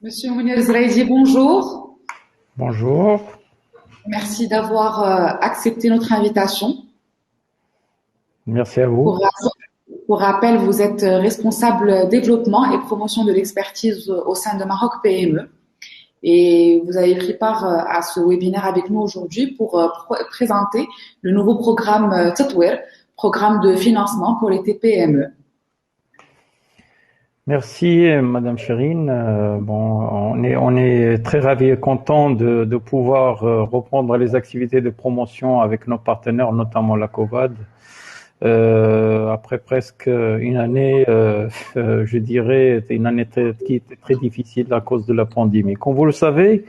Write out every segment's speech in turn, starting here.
Monsieur Mounir Zraïdi, bonjour. Bonjour, Merci d'avoir accepté notre invitation. merci à vous. Pour, pour rappel, vous êtes responsable développement et promotion de l'expertise au sein de Maroc PME et vous avez pris part à ce webinaire avec nous aujourd'hui pour présenter le nouveau programme Tatwir, programme de financement pour les TPME. Merci, Madame Chérine. Bon, on est très ravis et contents de pouvoir reprendre les activités de promotion avec nos partenaires, notamment la COVAD. Après presque une année, je dirais, une année qui était très difficile à cause de la pandémie. Comme vous le savez,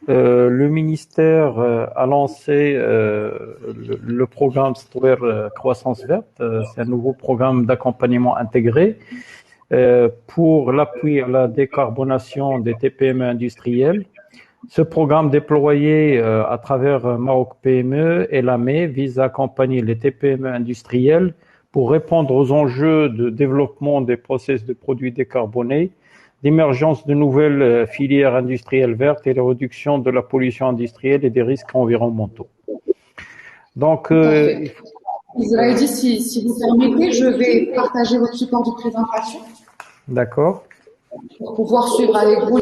le ministère a lancé le programme Software Croissance Verte. C'est un nouveau programme d'accompagnement intégré pour l'appui à la décarbonation des TPME industrielles. Ce programme déployé à travers Maroc PME et l'AME vise à accompagner les TPME industrielles pour répondre aux enjeux de développement des process de produits décarbonés, d'émergence de nouvelles filières industrielles vertes et de réduction de la pollution industrielle et des risques environnementaux. Donc, Tout à fait. Zraïdi, si vous permettez, je vais partager votre support de présentation d'accord. pour pouvoir suivre avec vous.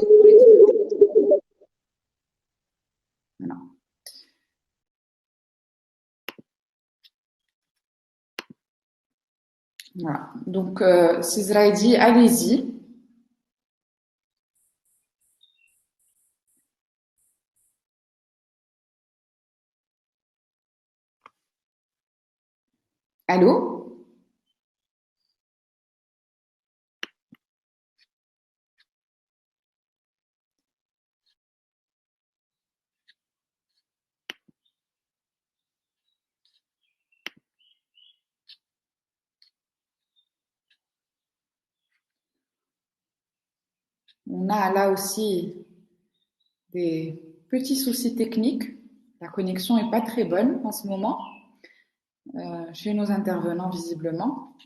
Voilà. Donc, Sizraïdi, allez-y. Allô? On a là aussi des petits soucis techniques. La connexion est pas très bonne en ce moment chez nos intervenants visiblement.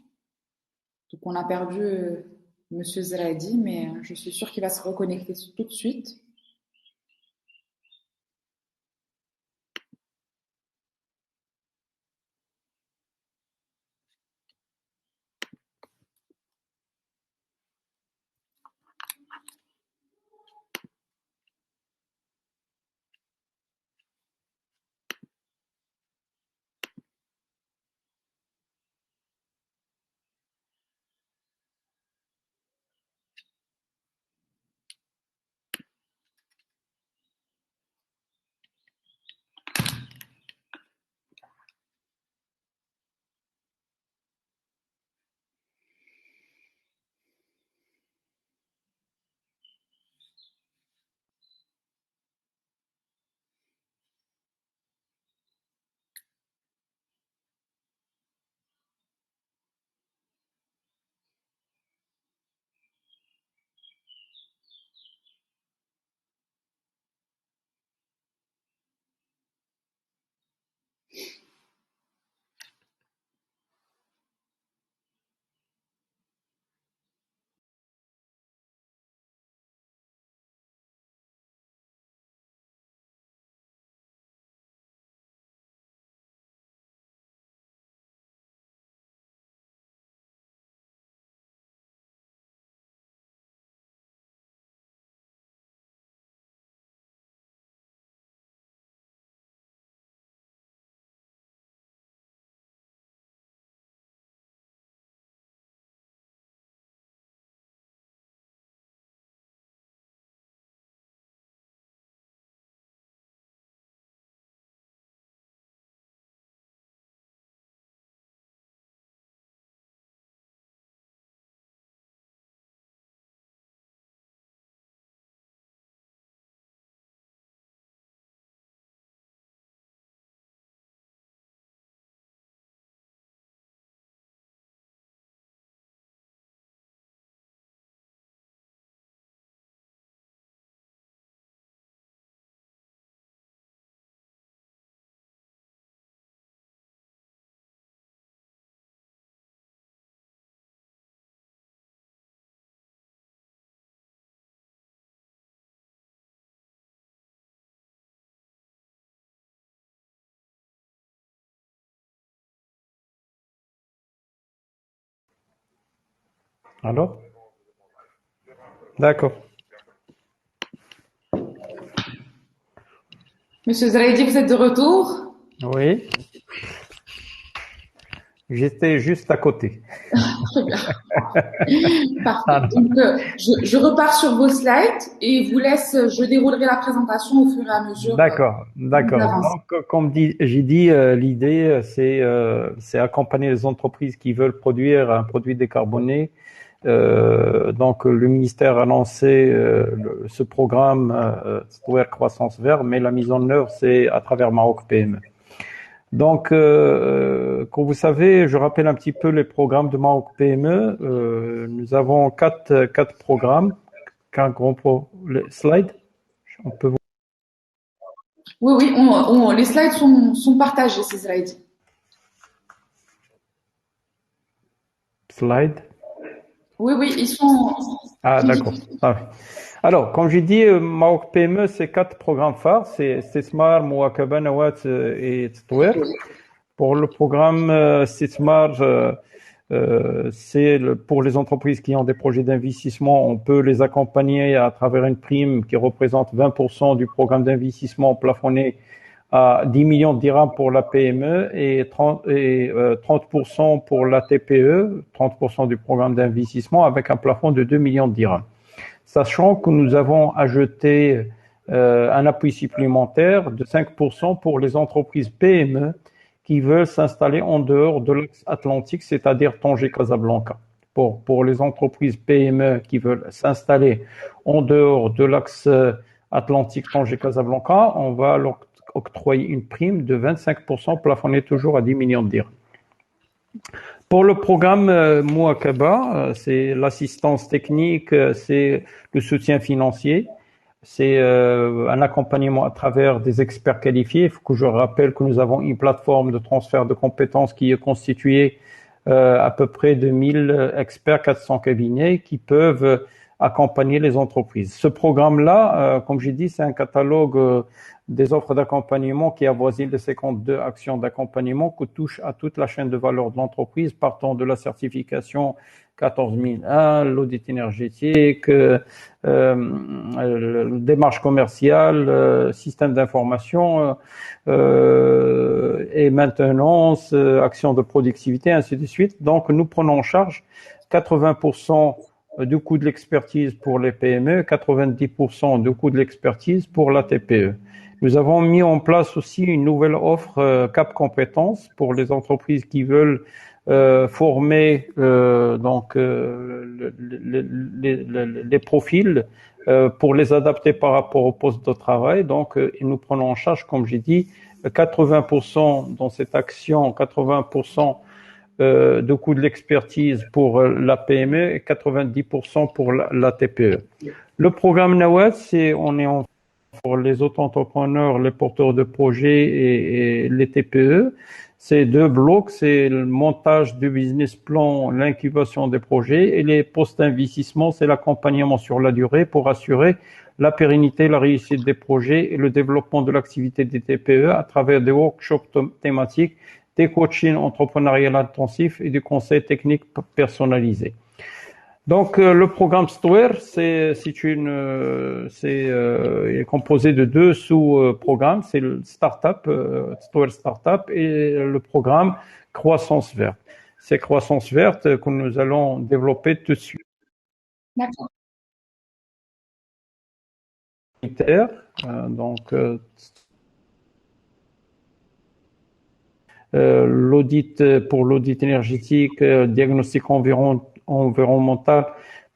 Donc, on a perdu Monsieur Zraïdi, mais je suis sûre qu'il va se reconnecter tout de suite. Alors? D'accord. Monsieur Zraïdi, vous êtes de retour? Oui, j'étais juste à côté. Très bien. Parfait. Alors, Donc, je repars sur vos slides et vous laisse, je déroulerai la présentation au fur et à mesure d'accord, que vous d'accord. avancez. Donc, comme j'ai dit, l'idée, c'est accompagner les entreprises qui veulent produire un produit décarboné. Donc, le ministère a lancé ce programme Software Croissance Vert, mais la mise en œuvre, c'est à travers Maroc PME. Donc, comme vous savez, je rappelle un petit peu les programmes de Maroc PME. Nous avons quatre programmes. Les slides, on peut vous Oui, oui, les slides sont partagés, ces slides. slide. Oui, oui, ils sont. Ah, d'accord. Ah, oui. Alors, comme j'ai dit, Maroc PME, c'est quatre programmes phares. C'est Stismar, Mouakaba, Nawat et Titouer. Pour le programme Stismar, pour les entreprises qui ont des projets d'investissement, on peut les accompagner à travers une prime qui représente 20% du programme d'investissement plafonné à 10 millions de dirhams pour la PME et 30% pour la TPE, 30% du programme d'investissement avec un plafond de 2 millions de dirhams. Sachant que nous avons ajouté un appui supplémentaire de 5% pour les entreprises PME qui veulent s'installer en dehors de l'axe atlantique, c'est-à-dire Tanger-Casablanca. Pour les entreprises PME qui veulent s'installer en dehors de l'axe atlantique Tanger-Casablanca, on va leur octroyer une prime de 25% plafonnée toujours à 10 millions de dirhams. Pour le programme Mouakaba, c'est l'assistance technique, c'est le soutien financier, c'est un accompagnement à travers des experts qualifiés. Il faut que je rappelle que nous avons une plateforme de transfert de compétences qui est constituée à peu près de 1000 experts, 400 cabinets qui peuvent accompagner les entreprises. Ce programme-là, comme j'ai dit, c'est un catalogue des offres d'accompagnement qui avoisine les 52 actions d'accompagnement qui touchent à toute la chaîne de valeur de l'entreprise, partant de la certification 14001, l'audit énergétique, démarche commerciale, système d'information et maintenance, actions de productivité, ainsi de suite. Donc, nous prenons en charge 80% du coût de l'expertise pour les PME, 90% du coût de l'expertise pour la TPE. Nous avons mis en place aussi une nouvelle offre Cap Compétences pour les entreprises qui veulent former les profils pour les adapter par rapport au poste de travail. Donc, nous prenons en charge, comme j'ai dit, 80% dans cette action, 80% de coût de l'expertise pour la PME et 90% pour la TPE. Le programme Nawat, on est pour les auto-entrepreneurs, les porteurs de projets et les TPE. C'est deux blocs, c'est le montage du business plan, l'incubation des projets et les post-investissements, c'est l'accompagnement sur la durée pour assurer la pérennité, la réussite des projets et le développement de l'activité des TPE à travers des workshops thématiques, des coachings entrepreneurial intensifs et des conseils techniques personnalisés. Donc, le programme Stware, est composé de deux sous-programmes. C'est le Startup, Stware Startup, et le programme Croissance Verte. C'est Croissance Verte que nous allons développer tout de suite. D'accord. Donc, l'audit pour l'audit énergétique, diagnostic environnemental,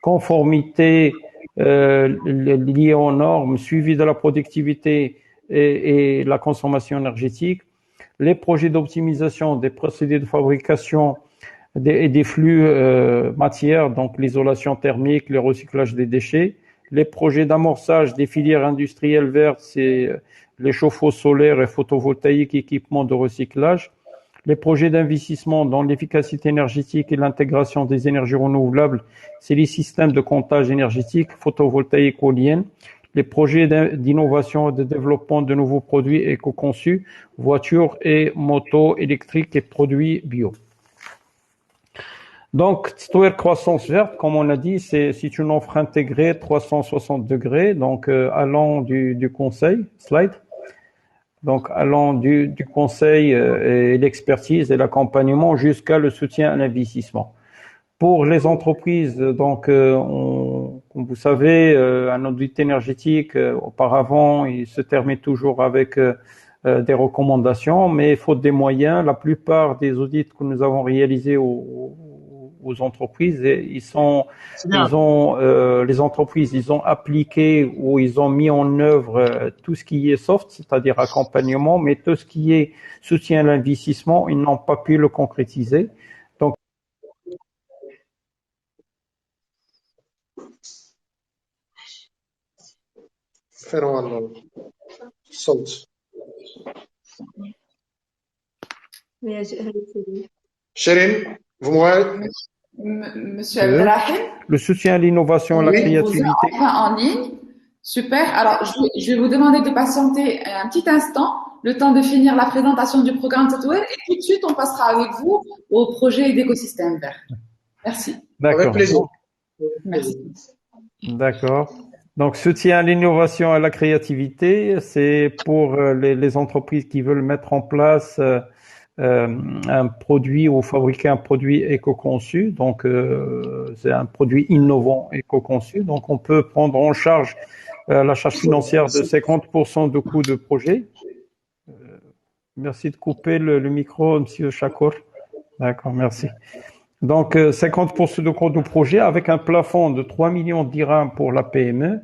conformité liée aux normes, suivi de la productivité et la consommation énergétique, les projets d'optimisation des procédés de fabrication et des flux matières, donc l'isolation thermique, le recyclage des déchets, les projets d'amorçage des filières industrielles vertes, c'est les chauffe-eau solaires et photovoltaïques, équipements de recyclage, les projets d'investissement dans l'efficacité énergétique et l'intégration des énergies renouvelables, c'est les systèmes de comptage énergétique, photovoltaïque, éolienne, les projets d'innovation et de développement de nouveaux produits éco-conçus, voitures et motos électriques et produits bio. Donc, Tstoer croissance verte, comme on a dit, c'est une offre intégrée 360 degrés, donc allant du conseil, slide, donc allant du conseil et l'expertise et l'accompagnement jusqu'à le soutien à l'investissement. Pour les entreprises, donc, comme vous savez, un audit énergétique, auparavant, il se termine toujours avec des recommandations, mais faute des moyens, la plupart des audits que nous avons réalisés aux entreprises, les entreprises, ils ont appliqué ou ils ont mis en œuvre tout ce qui est soft, c'est-à-dire accompagnement, mais tout ce qui est soutien à l'investissement, ils n'ont pas pu le concrétiser. Donc, فرعون الصوت شيرين vous m'entendez Monsieur Abdelrahim, le soutien à l'innovation et à la Oui. vous êtes créativité. enfin en ligne. Super. Alors, je vais vous demander de patienter un petit instant, le temps de finir la présentation du programme Tatouer, et tout de suite, on passera avec vous au projet d'écosystème vert. Merci. Avec D'accord. plaisir. Merci. D'accord. Donc, soutien à l'innovation et à la créativité, c'est pour les entreprises qui veulent mettre en place un produit ou fabriquer un produit éco-conçu. Donc, c'est un produit innovant éco-conçu. Donc, on peut prendre en charge la charge financière de 50% de coût de projet. Merci de couper le micro, Monsieur Chakour. D'accord, merci. Donc, 50% de coût de projet avec un plafond de 3 millions de dirhams pour la PME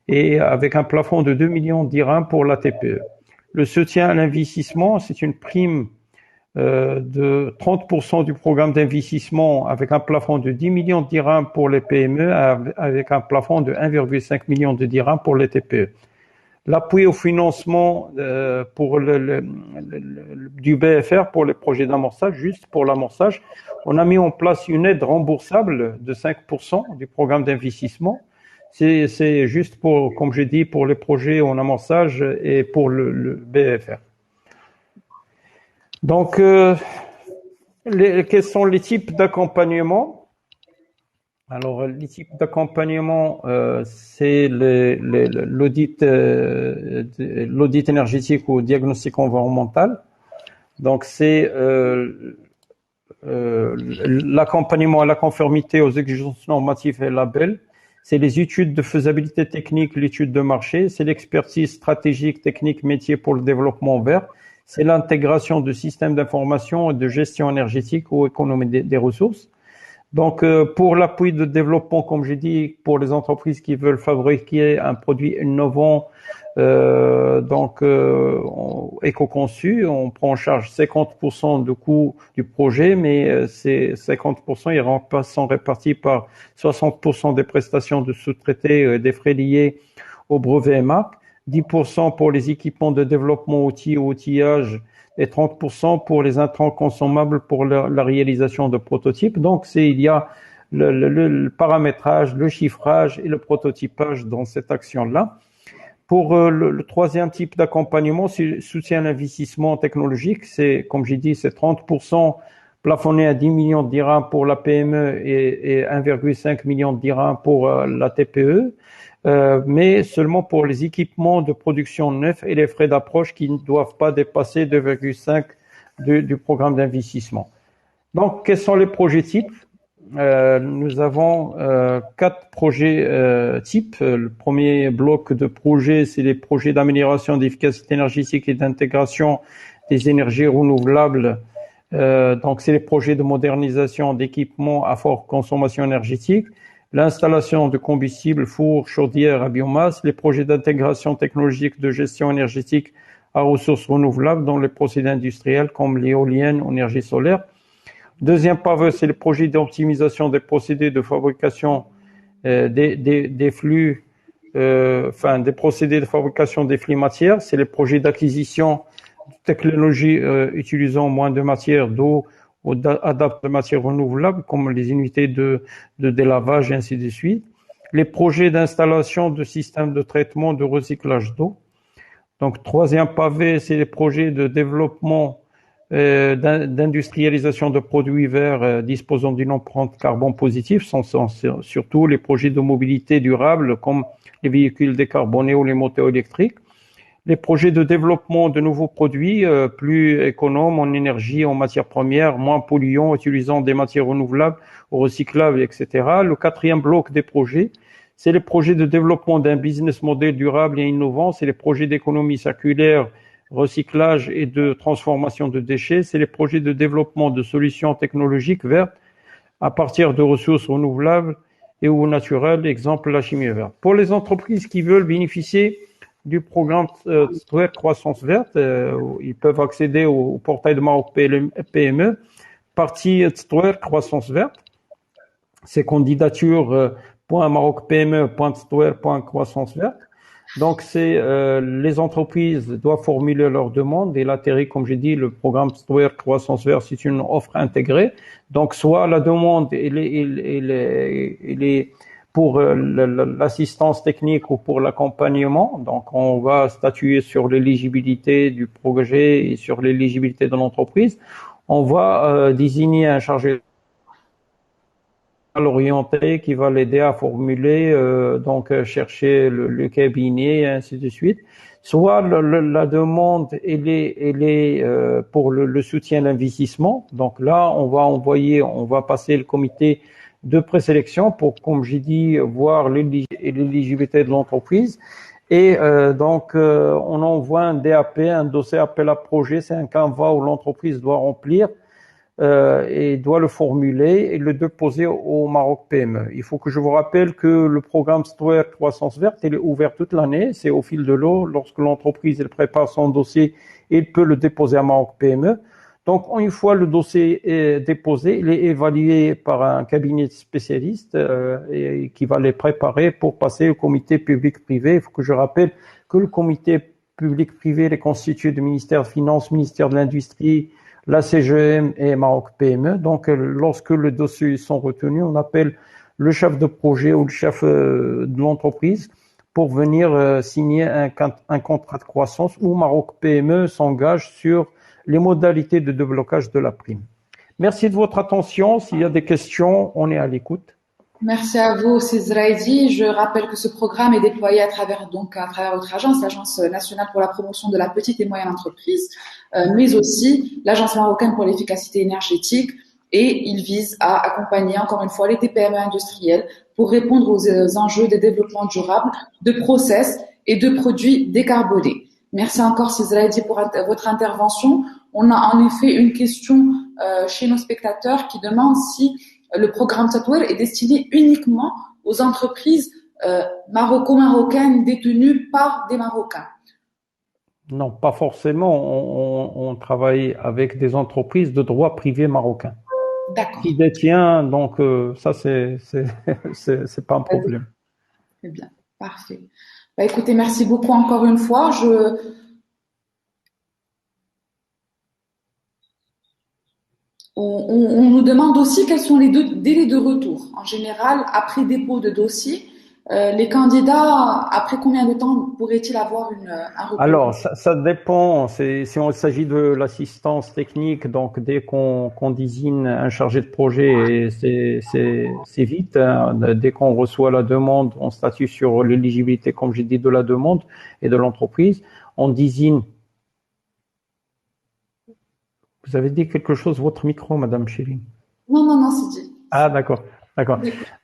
et avec un plafond de 2 millions de dirhams pour la TPE. Le soutien à l'investissement, c'est une prime de 30% du programme d'investissement avec un plafond de 10 millions de dirhams pour les PME avec un plafond de 1,5 million de dirhams pour les TPE. L'appui au financement pour du BFR pour les projets d'amorçage, juste pour l'amorçage, on a mis en place une aide remboursable de 5% du programme d'investissement. C'est juste pour, comme j'ai dit, pour les projets en amorçage et pour le BFR. Donc, quels sont les types d'accompagnement? Alors, les types d'accompagnement, c'est l'audit énergétique ou diagnostic environnemental. Donc, c'est l'accompagnement à la conformité aux exigences normatives et labels. C'est les études de faisabilité technique, l'étude de marché. C'est l'expertise stratégique, technique, métier pour le développement vert. C'est l'intégration de systèmes d'information et de gestion énergétique ou économie des ressources. Donc, pour l'appui de développement, comme j'ai dit, pour les entreprises qui veulent fabriquer un produit innovant, éco-conçu, on prend en charge 50% du coût du projet, mais ces 50% sont répartis par 60% des prestations de sous-traités, des frais liés au brevet et marque, 10% pour les équipements de développement outils ou outillage, et 30% pour les intrants consommables pour la réalisation de prototypes. Donc, il y a le paramétrage, le chiffrage et le prototypage dans cette action-là. Pour le troisième type d'accompagnement, c'est soutien à l'investissement technologique. C'est, comme j'ai dit, c'est 30% plafonné à 10 millions de dirhams pour la PME et 1,5 million de dirhams pour la TPE. Mais seulement pour les équipements de production neufs et les frais d'approche qui ne doivent pas dépasser 2,5 du programme d'investissement. Donc, quels sont les projets types? Nous avons 4 projets types. Le premier bloc de projets, c'est les projets d'amélioration d'efficacité énergétique et d'intégration des énergies renouvelables. Donc, c'est les projets de modernisation d'équipements à forte consommation énergétique, l'installation de combustibles, fours, chaudières à biomasse, les projets d'intégration technologique de gestion énergétique à ressources renouvelables dans les procédés industriels comme l'éolienne ou l'énergie solaire. Deuxième pavé, c'est les projets d'optimisation des procédés de fabrication des flux, des procédés de fabrication des flux matières. C'est les projets d'acquisition de technologies utilisant moins de matière d'eau ou adaptent de matières renouvelables comme les unités de délavage et ainsi de suite. Les projets d'installation de systèmes de traitement de recyclage d'eau. Donc, troisième pavé, c'est les projets de développement d'industrialisation de produits verts disposant d'une empreinte carbone positive sont surtout les projets de mobilité durable comme les véhicules décarbonés ou les moteurs électriques. Les projets de développement de nouveaux produits plus économes en énergie, en matières premières, moins polluants, utilisant des matières renouvelables, recyclables, etc. Le quatrième bloc des projets, c'est les projets de développement d'un business model durable et innovant. C'est les projets d'économie circulaire, recyclage et de transformation de déchets. C'est les projets de développement de solutions technologiques vertes à partir de ressources renouvelables et ou naturelles, exemple la chimie verte. Pour les entreprises qui veulent bénéficier du programme Stewart Croissance Verte, ils peuvent accéder au portail de Maroc PME, partie Stewart Croissance Verte. C'est candidature .marocpme.stewart.croissance verte. Donc, les entreprises doivent formuler leur demande et l'atterrir, comme j'ai dit, le programme Stewart Croissance Verte, c'est une offre intégrée. Donc, soit la demande, elle est pour l'assistance technique ou pour l'accompagnement. Donc, on va statuer sur l'éligibilité du projet et sur l'éligibilité de l'entreprise. On va désigner un chargé l'orienter qui va l'aider à formuler, donc chercher le cabinet et ainsi de suite. Soit la demande elle est pour le soutien à l'investissement. Donc là, on va passer le comité de présélection pour, comme j'ai dit, voir l'éligibilité de l'entreprise. Et on envoie un DAP, un dossier appel à projet. C'est un canevas où l'entreprise doit remplir et doit le formuler et le déposer au Maroc PME. Il faut que je vous rappelle que le programme Stewart Croissance Verte, il est ouvert toute l'année. C'est au fil de l'eau. Lorsque l'entreprise elle prépare son dossier, il peut le déposer à Maroc PME. Donc, une fois le dossier est déposé, il est évalué par un cabinet spécialiste et qui va les préparer pour passer au comité public-privé. Il faut que je rappelle que le comité public-privé est constitué du ministère des Finances, ministère de l'Industrie, la CGM et Maroc PME. Donc, lorsque les dossiers sont retenus, on appelle le chef de projet ou le chef de l'entreprise pour venir signer un contrat de croissance où Maroc PME s'engage sur les modalités de déblocage de la prime. Merci de votre attention. S'il y a des questions, on est à l'écoute. Merci à vous, Cizraïdi. Je rappelle que ce programme est déployé à travers votre agence, l'Agence nationale pour la promotion de la petite et moyenne entreprise, mais aussi l'Agence marocaine pour l'efficacité énergétique, et il vise à accompagner encore une fois les TPME industrielles pour répondre aux enjeux des développements durables, de process et de produits décarbonés. Merci encore, Cizraïdi, pour votre intervention. On a en effet une question chez nos spectateurs qui demande si le programme Stewart est destiné uniquement aux entreprises maroco-marocaines détenues par des Marocains. Non, pas forcément. On travaille avec des entreprises de droit privé marocain. D'accord. Qui détient, donc ça c'est pas un problème. Très bien, parfait. Bah, écoutez, merci beaucoup encore une fois. On nous demande aussi quels sont les délais de retour. En général, après dépôt de dossier, les candidats, après combien de temps pourraient-ils avoir un retour? Alors, ça dépend. Si on s'agit de l'assistance technique, donc dès qu'on désigne un chargé de projet, c'est vite. Hein. Dès qu'on reçoit la demande, on statue sur l'éligibilité, comme j'ai dit, de la demande et de l'entreprise. On désigne. Vous avez dit quelque chose, votre micro, Madame Chérine? Non, c'est dit. Ah, d'accord.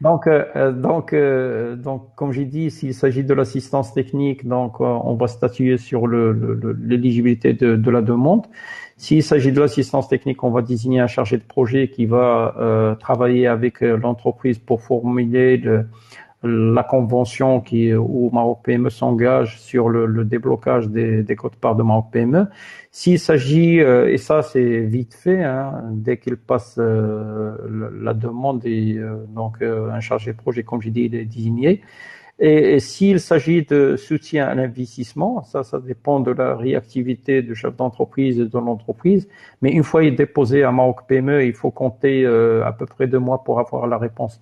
Donc, comme j'ai dit, s'il s'agit de l'assistance technique, donc on va statuer sur l'éligibilité de la demande. S'il s'agit de l'assistance technique, on va désigner un chargé de projet qui va travailler avec l'entreprise pour formuler la convention où Maroc PME s'engage sur le déblocage des quotes-parts de Maroc PME. S'il s'agit, et ça c'est vite fait, hein, dès qu'il passe la demande et donc un chargé de projet, comme j'ai dit, il est désigné. Et s'il s'agit de soutien à l'investissement, ça dépend de la réactivité du chef d'entreprise et de l'entreprise. Mais une fois il est déposé à Maroc PME, il faut compter à peu près 2 mois pour avoir la réponse.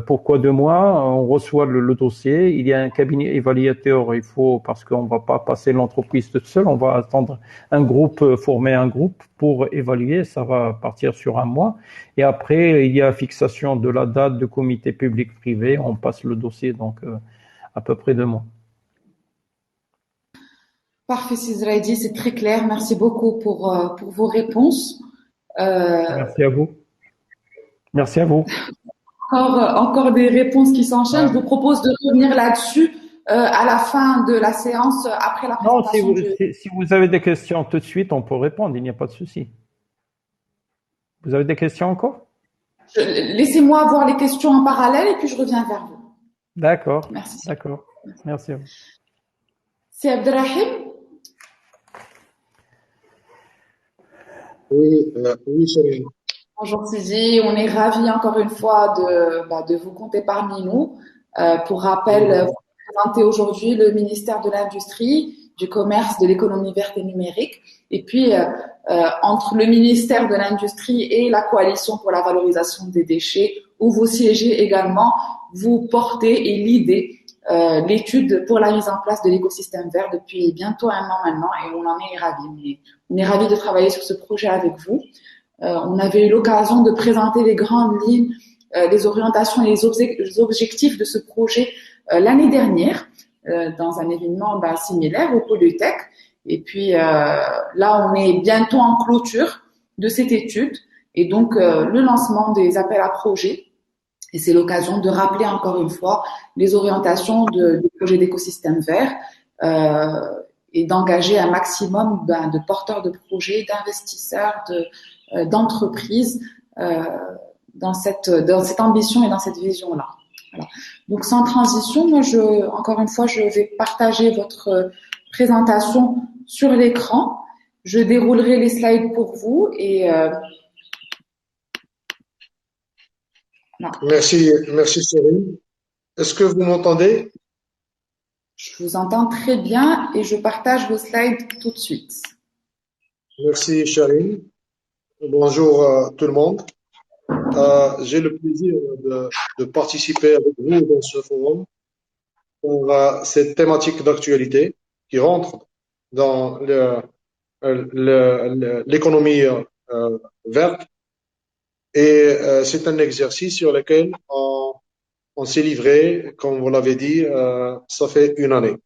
Pourquoi 2 mois? On reçoit le dossier, il y a un cabinet évaluateur, parce qu'on va pas passer l'entreprise toute seule, on va attendre former un groupe pour évaluer, ça va partir sur un mois. Et après, il y a fixation de la date de comité public-privé. On passe le dossier, donc à peu près 2 mois. Parfait, Sizraïdi, c'est très clair. Merci beaucoup pour vos réponses. Merci à vous. Merci à vous. Encore des réponses qui s'enchaînent. Je Ouais. vous propose de revenir là-dessus à la fin de la séance, après la Non, présentation du. si vous avez des questions tout de suite, on peut répondre, il n'y a pas de souci. Vous avez des questions encore? Laissez-moi voir les questions en parallèle et puis je reviens vers vous. D'accord, Merci. d'accord. Merci à vous. C'est Abdelrahim. Oui, Chérie. Bonjour Sidi, on est ravis encore une fois de vous compter parmi nous. Pour rappel, vous présentez aujourd'hui le ministère de l'Industrie, du Commerce, de l'Économie verte et numérique. Et puis, entre le ministère de l'Industrie et la Coalition pour la valorisation des déchets, où vous siégez également, vous portez et lidez l'étude pour la mise en place de l'écosystème vert depuis bientôt un an maintenant et on en est ravis. On est ravis de travailler sur ce projet avec vous. On avait eu l'occasion de présenter les grandes lignes, les orientations et les objectifs de ce projet l'année dernière dans un événement similaire au Polytech. Et puis là, on est bientôt en clôture de cette étude et donc le lancement des appels à projets. Et c'est l'occasion de rappeler encore une fois les orientations du projet d'écosystème vert et d'engager un maximum de porteurs de projets, d'investisseurs, d'entreprises dans cette ambition et dans cette vision-là. Voilà. Donc sans transition, moi encore une fois, je vais partager votre présentation sur l'écran. Je déroulerai les slides pour vous et Merci, Chérie. Est-ce que vous m'entendez? je vous entends très bien et je partage vos slides tout de suite. Merci, Chérie. Bonjour tout le monde. J'ai le plaisir de participer avec vous dans ce forum pour cette thématique d'actualité qui rentre dans l'économie verte. Et c'est un exercice sur lequel on s'est livré, comme vous l'avez dit, ça fait une année.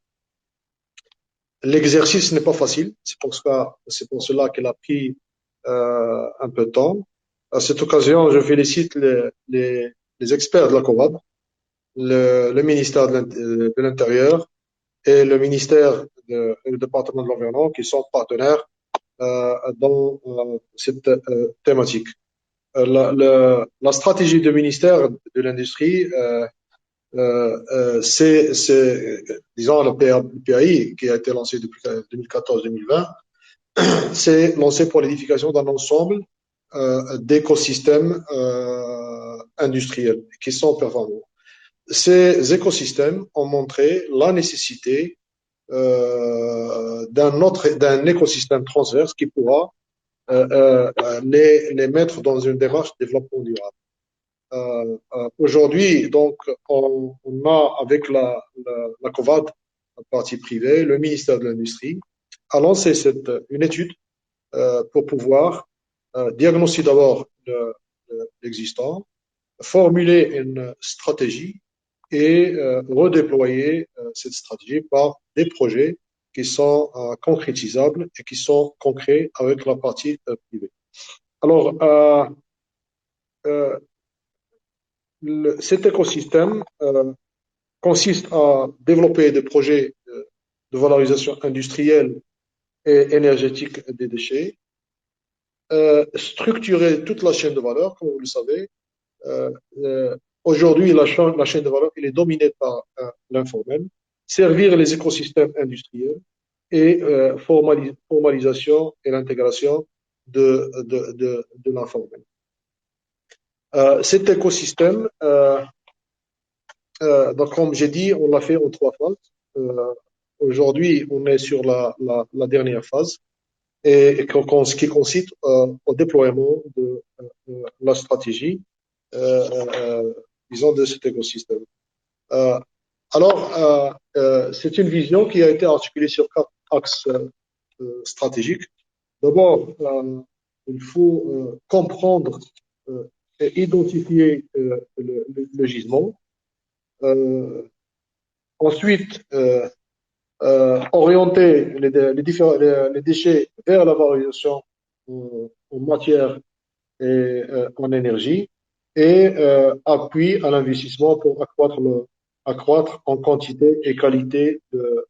L'exercice n'est pas facile, c'est pour cela qu'il a pris un peu de temps. À cette occasion, je félicite les experts de la COVAD, le ministère de l'Intérieur et le ministère et le département de l'Environnement qui sont partenaires dans cette thématique. La stratégie du ministère de l'Industrie, c'est, disons, le PAI qui a été lancé depuis 2014-2020, c'est lancé pour l'édification d'un ensemble d'écosystèmes industriels qui sont performants. Ces écosystèmes ont montré la nécessité d'un écosystème transverse qui pourra les mettre dans une démarche de développement durable. Aujourd'hui, donc, on a avec la COVAD, la partie privée, le ministère de l'Industrie, a lancé une étude pour pouvoir diagnostiquer d'abord l'existant, formuler une stratégie et redéployer cette stratégie par des projets qui sont concrétisables et qui sont concrets avec la partie privée. Alors, cet écosystème consiste à développer des projets de valorisation industrielle et énergétique des déchets, structurer toute la chaîne de valeur, comme vous le savez. Aujourd'hui, la chaîne de valeur elle est dominée par l'informel, servir les écosystèmes industriels et formalisation et l'intégration de l'informel. Cet écosystème, donc comme j'ai dit, on l'a fait en 3 phases. Aujourd'hui, on est sur la dernière phase et ce qui consiste au déploiement de la stratégie, disons, de cet écosystème. Alors, c'est une vision qui a été articulée sur 4 axes stratégiques. D'abord, il faut comprendre et identifier le gisement. Ensuite, orienter les déchets vers la valorisation en matière et en énergie et appui à l'investissement pour accroître en quantité et qualité de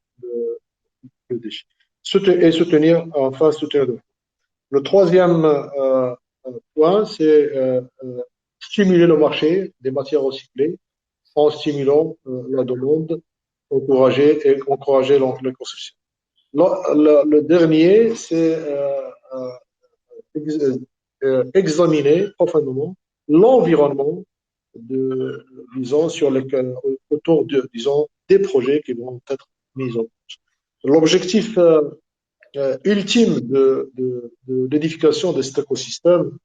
déchets. Et soutenir, enfin, soutenir. Le troisième point, c'est stimuler le marché des matières recyclées en stimulant la demande, encourager la construction. Le dernier, c'est examiner profondément l'environnement disons, autour disons, des projets qui vont être mis en place. L'objectif ultime de l'édification de cet écosystème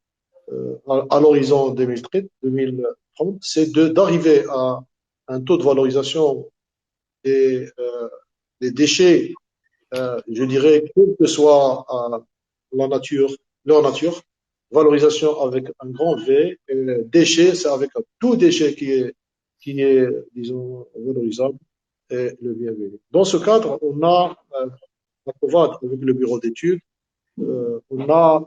à l'horizon 2030, c'est d'arriver à un taux de valorisation des déchets, je dirais, quelle que soit leur nature, valorisation avec un grand V, et déchet, c'est avec un tout déchet qui est, disons, valorisable et le bienvenu. Dans ce cadre, on a la COVAD avec le bureau d'études, on a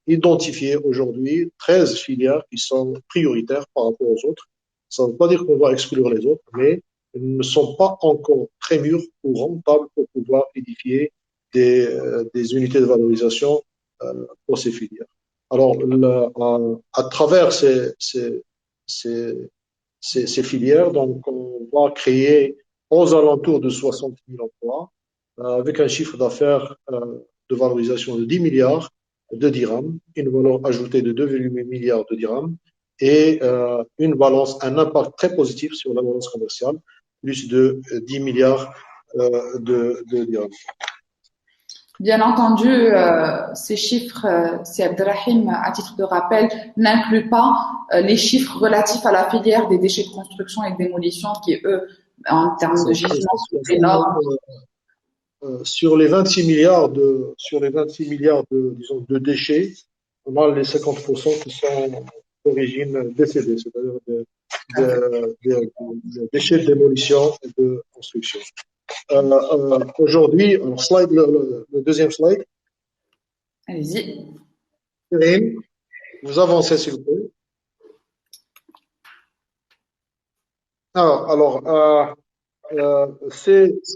identifié aujourd'hui 13 filières qui sont prioritaires par rapport aux autres. Ça ne veut pas dire qu'on va exclure les autres, mais elles ne sont pas encore très mûres ou rentables pour pouvoir édifier des unités de valorisation pour ces filières. Alors, à travers ces filières, donc, on va créer aux alentours de 60 000 emplois, avec un chiffre d'affaires de valorisation de 10 milliards de dirhams, une valeur ajoutée de 2,8 milliards de dirhams et un impact très positif sur la balance commerciale, plus de 10 milliards de dirhams. Bien entendu, ces chiffres, c'est Abdelrahim, à titre de rappel, n'incluent pas les chiffres relatifs à la filière des déchets de construction et de démolition qui, eux, en termes de gisement, sont énormes. Sur les 26 milliards disons, de déchets, on a les 50% qui sont d'origine décédée, c'est-à-dire des déchets de démolition et de construction. Aujourd'hui, le deuxième slide. Allez-y. Karine, vous avancez s'il vous plaît.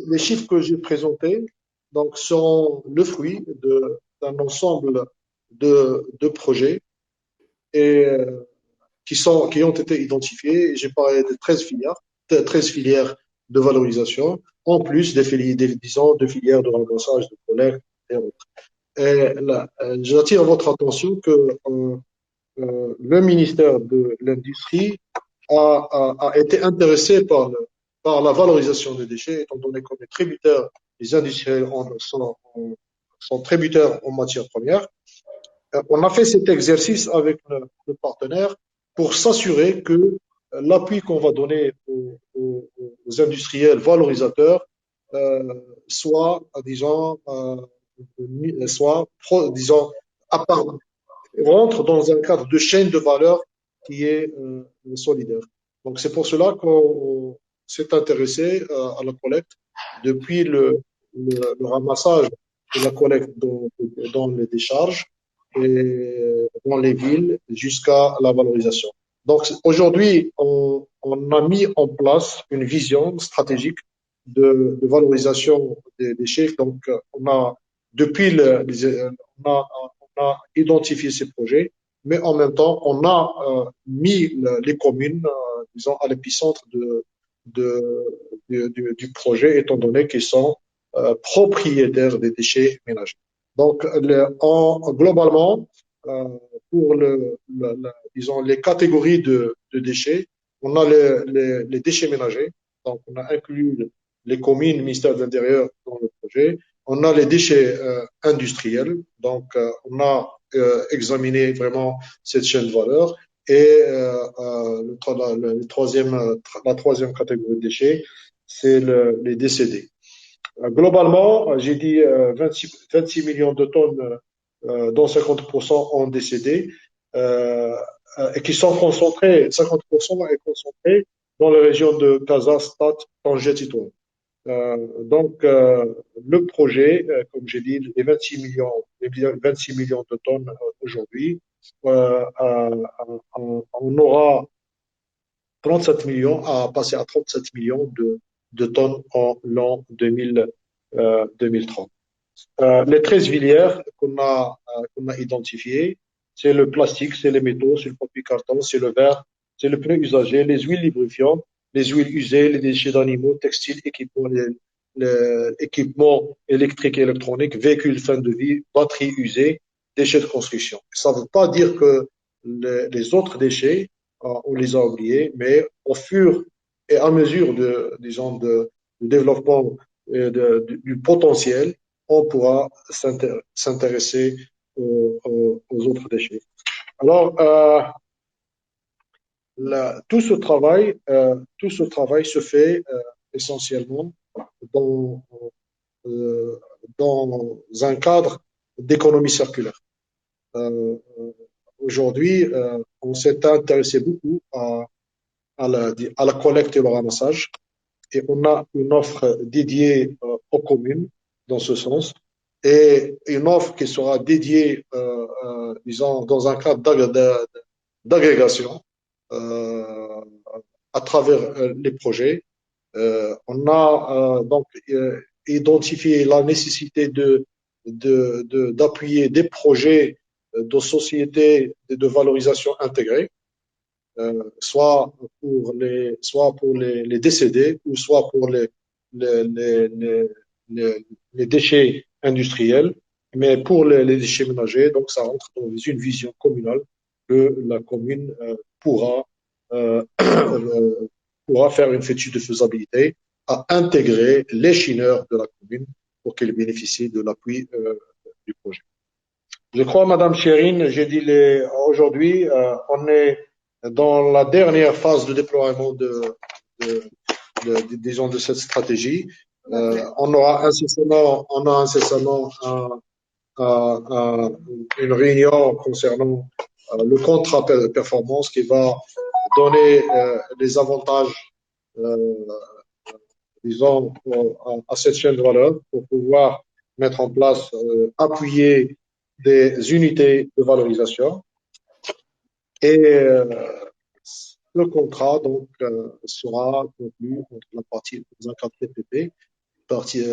Les chiffres que j'ai présentés donc, sont le fruit d'un ensemble de projets et qui ont été identifiés. J'ai parlé de 13 filières de valorisation, en plus des disons, de filières de ramassage, de collecte et autres. Et là, j'attire votre attention que le ministère de l'Industrie a été intéressé par la valorisation des déchets, étant donné qu'on est tributaire, les industriels sont tributaires en matières premières. On a fait cet exercice avec le partenaire pour s'assurer que l'appui qu'on va donner aux industriels valorisateurs soit, disons, rentre dans un cadre de chaîne de valeur qui est solidaire. Donc c'est pour cela qu'on s'est intéressé à la collecte depuis le ramassage de la collecte dans les décharges et dans les villes jusqu'à la valorisation. Donc aujourd'hui, on a mis en place une vision stratégique de valorisation des déchets. Donc on a depuis on a identifié ces projets, mais en même temps, on a mis les communes, disons, à l'épicentre du projet, étant donné qu'ils sont propriétaires des déchets ménagers. Donc, globalement, pour disons, les catégories de déchets, on a les déchets ménagers. Donc, on a inclus les communes, le ministère de l'Intérieur dans le projet. On a les déchets industriels. Donc, on a examiné vraiment cette chaîne de valeur. Et la troisième catégorie de déchets, c'est les décédés. Globalement, j'ai dit 26 millions de tonnes dont 50% ont décédé, et qui sont concentrés, 50% est concentré dans les régions de Casa, Stade, Tanger et Tétouan. Le projet, comme j'ai dit, les 26 millions de tonnes aujourd'hui, on aura 37 millions à passer à 37 millions de tonnes en l'an 2030. Les 13 filières qu'on a identifiées, c'est le plastique, c'est les métaux, c'est le papier carton, c'est le verre, c'est le pneu usagé, les huiles lubrifiantes, les huiles usées, les déchets d'animaux, textiles, équipements électriques et électroniques, véhicules fin de vie, batteries usées, déchets de construction. Ça ne veut pas dire que les autres déchets, on les a oubliés, mais au fur et à mesure disons, du développement du potentiel, on pourra s'intéresser aux autres déchets. Alors, tout ce travail se fait essentiellement dans, euh, dans un cadre d'économie circulaire. Euh, Aujourd'hui, on s'est intéressé beaucoup à la collecte et au ramassage, et on a une offre dédiée aux communes dans ce sens, et une offre qui sera dédiée, disons, dans un cadre d'agrégation euh, à travers les projets. On a donc identifié la nécessité d'appuyer des projets de sociétés de valorisation intégrée, soit pour les décédés ou soit pour les, les, les, les déchets industriels, mais pour les déchets ménagers, donc ça rentre dans une vision communale que la commune euh, pourra faire une étude de faisabilité à intégrer les chineurs de la commune pour qu'ils bénéficient de l'appui du projet. Je crois, Madame Chérine, j'ai dit aujourd'hui, on est dans la dernière phase de déploiement disons, de cette stratégie. On aura incessamment une réunion concernant le contrat de performance qui va donner les avantages, euh, disons, à cette chaîne de valeur pour pouvoir mettre en place, appuyer des unités de valorisation. Et le contrat donc sera conclu entre la partie dans un cadre PPP, partie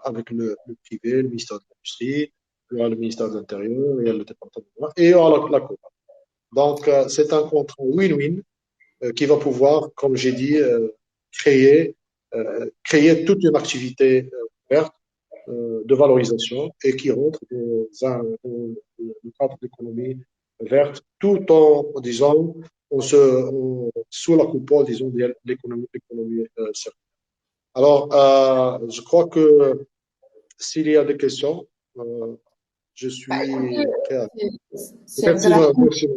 avec le privé, le ministère de l'Industrie, le ministère de l'Intérieur et le département et la COP. Donc c'est un contrat win-win qui va pouvoir, comme j'ai dit, créer toute une activité verte de valorisation et qui rentre dans le cadre d'économie verte, tout en disant sous la coupole, disons, de l'économie circulaire. Alors, je crois que s'il y a des questions, je suis prêt à. C'est Merci, intéressant. merci.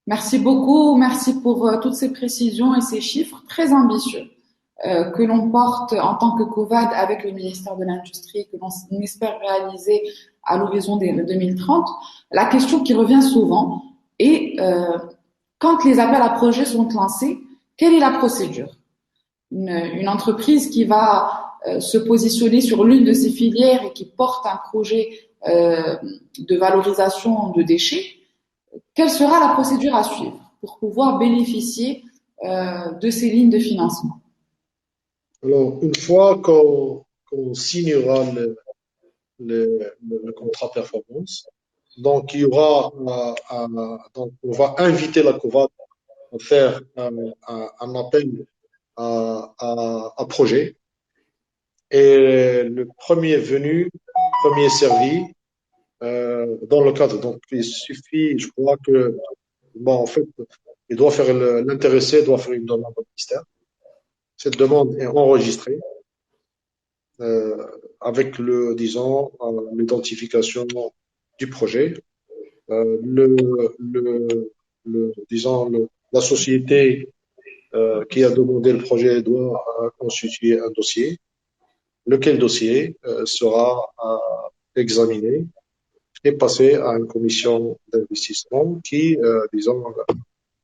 Merci beaucoup, merci pour toutes ces précisions et ces chiffres très ambitieux que l'on porte en tant que COVAD avec le ministère de l'Industrie, que l'on espère réaliser à l'horizon de 2030. La question qui revient souvent est quand les appels à projets sont lancés, quelle est la procédure? Une entreprise qui va se positionner sur l'une de ces filières et qui porte un projet de valorisation de déchets, quelle sera la procédure à suivre pour pouvoir bénéficier de ces lignes de financement? Alors, une fois qu'on signera le contrat performance, donc il y aura, donc on va inviter la COVAD à faire un appel à projet. Et le premier venu, premier servi, dans le cadre. Donc, il suffit, je crois que, bon, en fait, il doit faire l'intéressé doit faire une demande au ministère. Cette demande est enregistrée avec disons, l'identification du projet. Disons, la société qui a demandé le projet doit constituer un dossier, lequel dossier sera examiné et passer à une commission d'investissement qui, disons,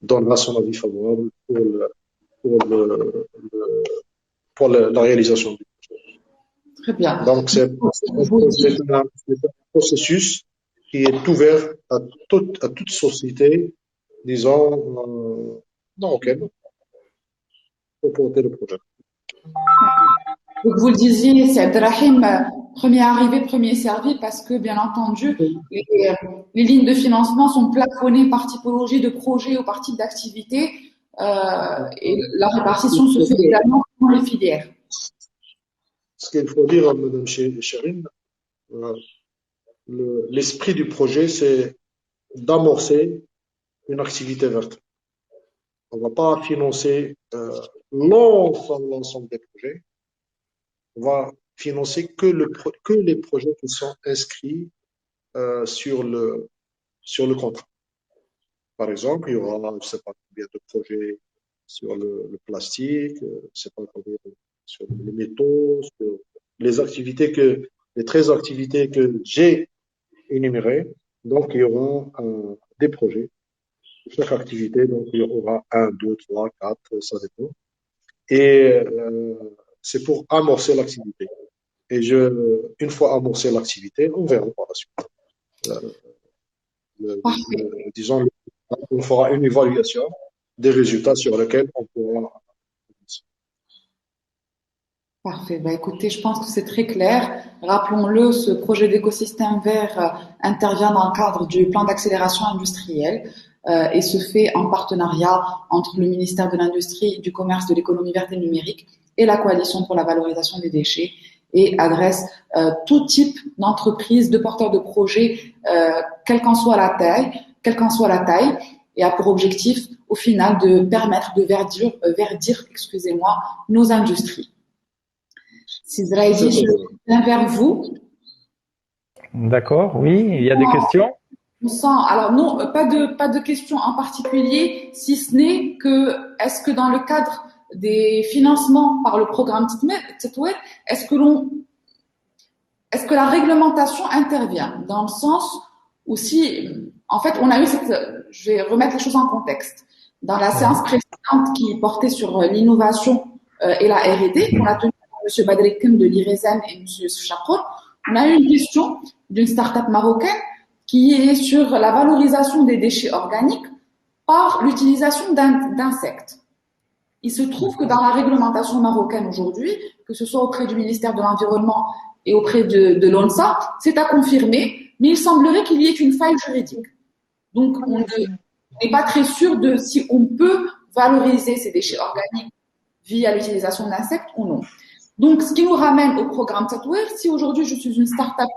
donnera son avis favorable pour la réalisation du projet. Très bien. Donc, c'est un processus qui est ouvert à toute société, disons, marocaine, pour porter le projet. Donc vous le disiez, c'est Abdelrahim, premier arrivé, premier servi, parce que bien entendu, les lignes de financement sont plafonnées par typologie de projet ou par type d'activité, et la répartition se fait également dans les filières. Ce qu'il faut dire à Mme Chérine, l'esprit du projet, c'est d'amorcer une activité verte. On ne va pas financer l'ensemble des projets. On va financer que les projets qui sont inscrits sur le contrat. Par exemple, il y aura, je ne sais pas combien de projets sur le plastique, je ne sais pas combien sur les métaux, sur les 13 activités que j'ai énumérées. Donc, il y aura des projets. Chaque activité, donc il y aura 1, 2, 3, 4, ça dépend. Et c'est pour amorcer l'activité. Et une fois amorcé l'activité, on verra par la suite. Disons, on fera une évaluation des résultats sur lesquels on pourra. Parfait. Bah, écoutez, je pense que c'est très clair. Rappelons-le, ce projet d'écosystème vert intervient dans le cadre du plan d'accélération industrielle et se fait en partenariat entre le ministère de l'Industrie, du Commerce, de l'économie verte et numérique et la Coalition pour la valorisation des déchets et adresse tout type d'entreprise, de porteurs de projets, quelle qu'en soit la taille, et a pour objectif, au final, de permettre de verdir, nos industries. Si Zraïdi, je viens vers vous. D'accord, oui, il y a des questions? Alors non, pas de questions en particulier, si ce n'est que, est-ce que dans le cadre des financements par le programme Tetouer, est-ce que la réglementation intervient dans le sens où si, en fait, on a eu je vais remettre les choses en contexte. Dans la séance précédente qui portait sur l'innovation et la R&D, qu'on a tenue avec M. Badrekem de l'IRESEN et M. Chakour, on a eu une question d'une start-up marocaine qui est sur la valorisation des déchets organiques par l'utilisation d'insectes. Il se trouve que dans la réglementation marocaine aujourd'hui, que ce soit auprès du ministère de l'Environnement et auprès de l'ONSA, c'est à confirmer, mais il semblerait qu'il y ait une faille juridique. Donc, on n'est pas très sûr de si on peut valoriser ces déchets organiques via l'utilisation d'insectes ou non. Donc, ce qui nous ramène au programme Tetouer, si aujourd'hui je suis une start-up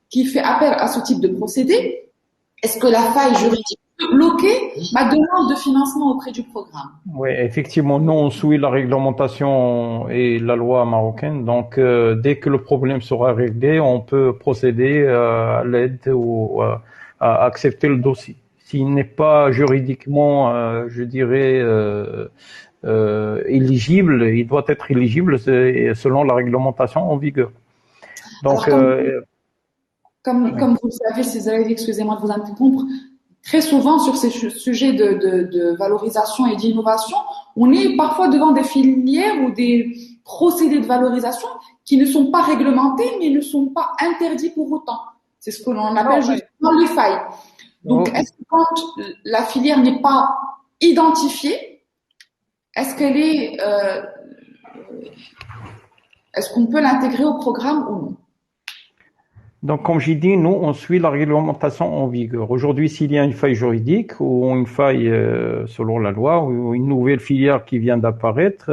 qui fait appel à ce type de procédé, est-ce que la faille juridique peut bloquer ma demande de financement auprès du programme? Oui, effectivement, nous on suit la réglementation et la loi marocaine, donc dès que le problème sera réglé, on peut procéder à l'aide ou à accepter le dossier. S'il n'est pas juridiquement, je dirais, éligible, il doit être éligible selon la réglementation en vigueur. Donc, comme vous le savez, Césaire, excusez-moi de vous interrompre, très souvent sur ces sujets de valorisation et d'innovation, on est parfois devant des filières ou des procédés de valorisation qui ne sont pas réglementés, mais ne sont pas interdits pour autant. C'est ce que l'on appelle justement les failles. Donc, est-ce que quand la filière n'est pas identifiée, est-ce qu'on peut l'intégrer au programme ou non? Donc, comme j'ai dit, nous, on suit la réglementation en vigueur. Aujourd'hui, s'il y a une faille juridique ou une faille selon la loi ou une nouvelle filière qui vient d'apparaître,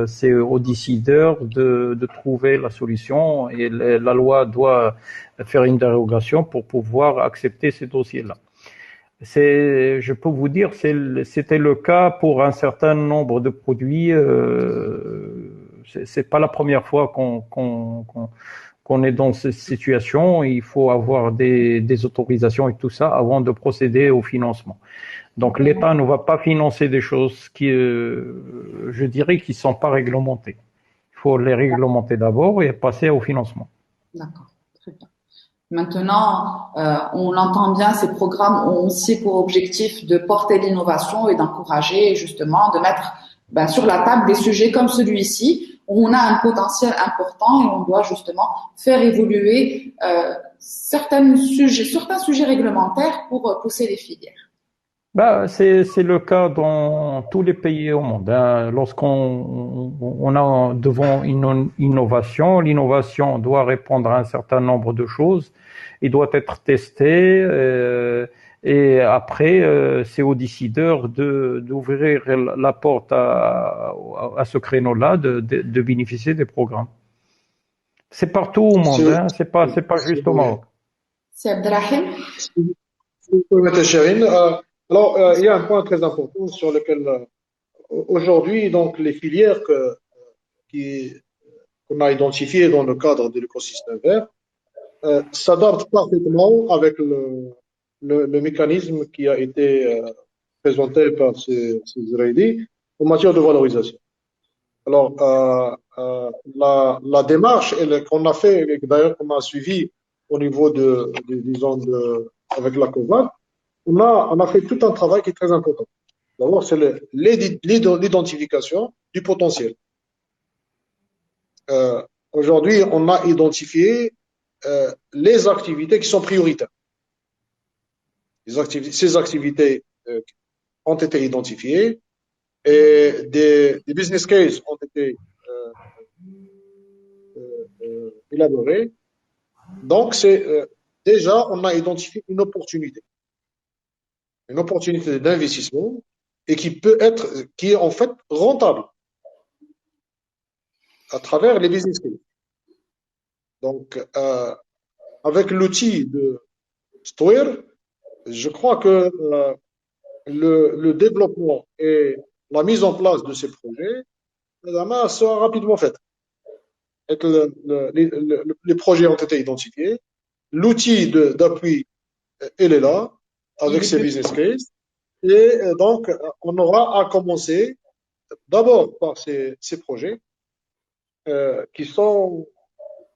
c'est aux décideurs de trouver la solution et la loi doit faire une dérogation pour pouvoir accepter ces dossiers-là. Je peux vous dire, c'était le cas pour un certain nombre de produits. C'est pas la première fois qu'on est dans cette situation. Il faut avoir des autorisations et tout ça avant de procéder au financement. Donc l'État ne va pas financer des choses qui, je dirais, qui sont pas réglementées. Il faut les réglementer d'abord et passer au financement. D'accord, très bien. Maintenant, on entend bien ces programmes ont aussi pour objectif de porter l'innovation et d'encourager justement de mettre sur la table des sujets comme celui-ci où on a un potentiel important et on doit justement faire évoluer certains sujets réglementaires pour pousser les filières. C'est le cas dans tous les pays au monde, hein. On a devant une innovation, l'innovation doit répondre à un certain nombre de choses et doit être testée. Et après, c'est aux décideurs d'ouvrir la porte à ce créneau-là, de bénéficier des programmes. C'est partout au monde, hein. C'est pas juste au Maroc. C'est Abdelrahim. Si vous permettez, Chérine. Alors, il y a un point très important sur lequel aujourd'hui, donc, les filières qu'on a identifiées dans le cadre de l'écosystème vert s'adaptent parfaitement avec le mécanisme qui a été présenté par ces Israéliens en matière de valorisation. Alors, la démarche qu'on a fait, et d'ailleurs qu'on a suivi au niveau disons, avec la COVAD, on a fait tout un travail qui est très important. D'abord, c'est l'identification du potentiel. Aujourd'hui, on a identifié les activités qui sont prioritaires. Ces activités ont été identifiées et des business cases ont été élaborés. Donc, déjà, on a identifié une opportunité d'investissement et qui est en fait rentable à travers les business cases. Donc, avec l'outil de Steuer, je crois que le développement et la mise en place de ces projets sera rapidement faite. Les projets ont été identifiés, l'outil d'appui, il est là, avec ces business cases, et donc on aura à commencer d'abord par ces projets qui sont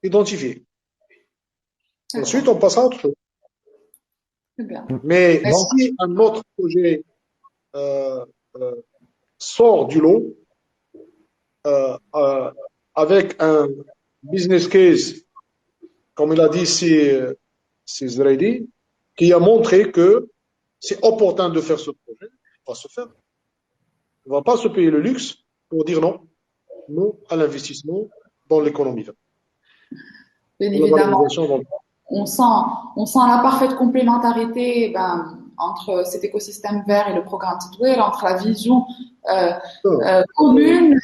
identifiés. Ensuite, on passera à autre chose. Mais si un autre projet sort du lot avec un business case, comme il a dit c'est Israéli, qui a montré que c'est opportun de faire ce projet, on va se faire. On ne va pas se payer le luxe pour dire non à l'investissement dans l'économie. Bien évidemment. On sent la parfaite complémentarité entre cet écosystème vert et le programme Titouer, entre la vision commune,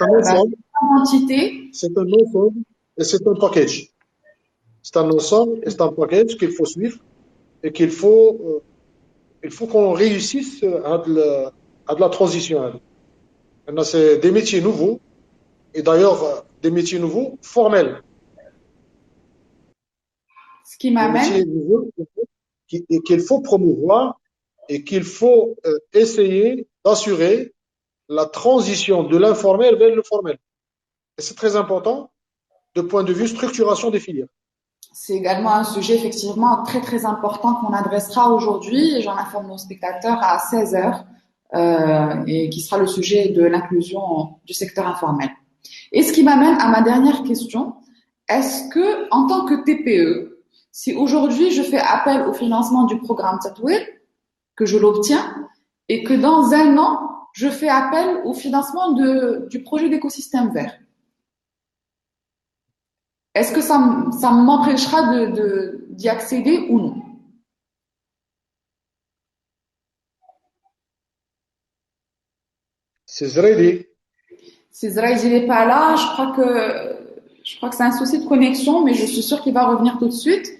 l'identité. C'est un ensemble et c'est un package. C'est un ensemble et c'est un package qu'il faut suivre et qu'il faut qu'on réussisse à de la transition. C'est des métiers nouveaux et d'ailleurs des métiers nouveaux formels. Ce qui m'amène qu'il faut promouvoir et qu'il faut essayer d'assurer la transition de l'informel vers le formel. Et c'est très important de point de vue structuration des filières. C'est également un sujet effectivement très très important qu'on adressera aujourd'hui. J'en informe nos spectateurs à 16h et qui sera le sujet de l'inclusion du secteur informel. Et ce qui m'amène à ma dernière question. Est-ce que, en tant que TPE, si aujourd'hui je fais appel au financement du programme Titouer, que je l'obtiens, et que dans un an, je fais appel au financement du projet d'écosystème vert, est-ce que ça m'empêchera d'y accéder ou non? C'est Israéli. C'est Israël, il n'est pas là. Je crois que c'est un souci de connexion, mais je suis sûre qu'il va revenir tout de suite.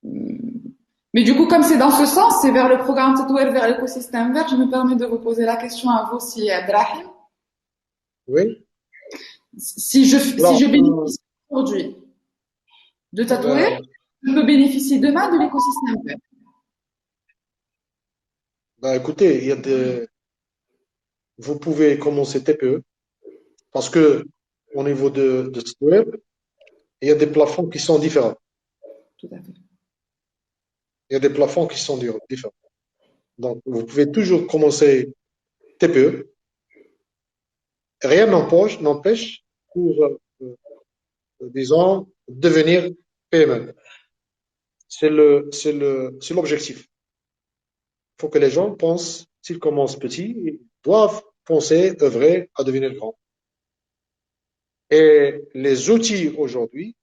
Mais du coup, comme c'est dans ce sens, c'est vers le programme Titouer, vers l'écosystème vert, je me permets de vous poser la question à vous aussi, Abdelrahim. Oui. Si je bénéficie aujourd'hui de Titouer, je peux bénéficier demain de l'écosystème vert. Écoutez, vous pouvez commencer TPE parce que au niveau de Titouer, il y a des plafonds qui sont différents. Tout à fait. Il y a des plafonds qui sont différents. Donc, vous pouvez toujours commencer TPE. Rien n'empêche pour, disons, devenir PME. C'est l'objectif. Il faut que les gens pensent, s'ils commencent petits, ils doivent penser, œuvrer à devenir grands. Et les outils aujourd'hui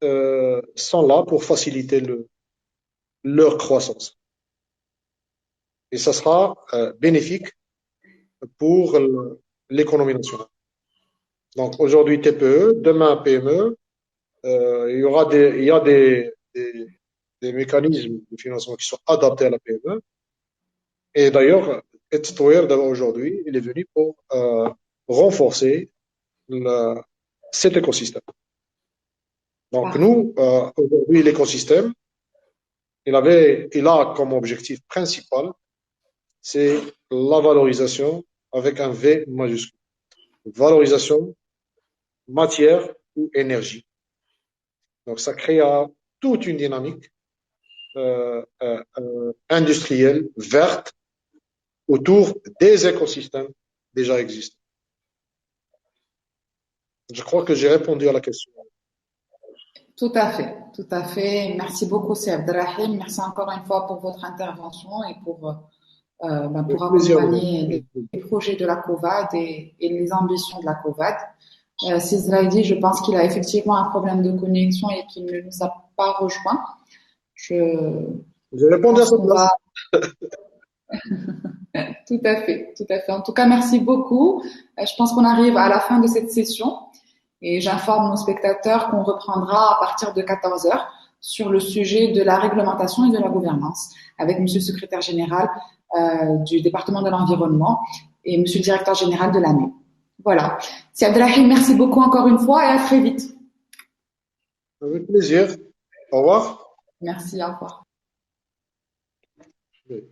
sont là pour faciliter leur croissance. Et ça sera bénéfique pour l'économie nationale. Donc aujourd'hui TPE, demain PME, il y a des mécanismes de financement qui sont adaptés à la PME. Et d'ailleurs, Ettower aujourd'hui, il est venu pour renforcer cet écosystème. Donc nous, aujourd'hui, l'écosystème, il a comme objectif principal, c'est la valorisation avec un V majuscule. Valorisation, matière ou énergie. Donc ça créa toute une dynamique industrielle verte autour des écosystèmes déjà existants. Je crois que j'ai répondu à la question. Tout à fait, tout à fait. Merci beaucoup, Sir Abdelrahim. Merci encore une fois pour votre intervention et pour accompagner les projets de la COVAD et les ambitions de la COVAD. Sizraïdi, je pense qu'il a effectivement un problème de connexion et qu'il ne nous a pas rejoint. J'ai répondu à cette place. Tout à fait, tout à fait. En tout cas, merci beaucoup. Je pense qu'on arrive à la fin de cette session et j'informe nos spectateurs qu'on reprendra à partir de 14 heures sur le sujet de la réglementation et de la gouvernance avec Monsieur le secrétaire général du département de l'environnement et Monsieur le directeur général de l'ANE. Voilà. Si Abdelrahim, merci beaucoup encore une fois et à très vite. Avec plaisir. Au revoir. Merci, au revoir. Oui.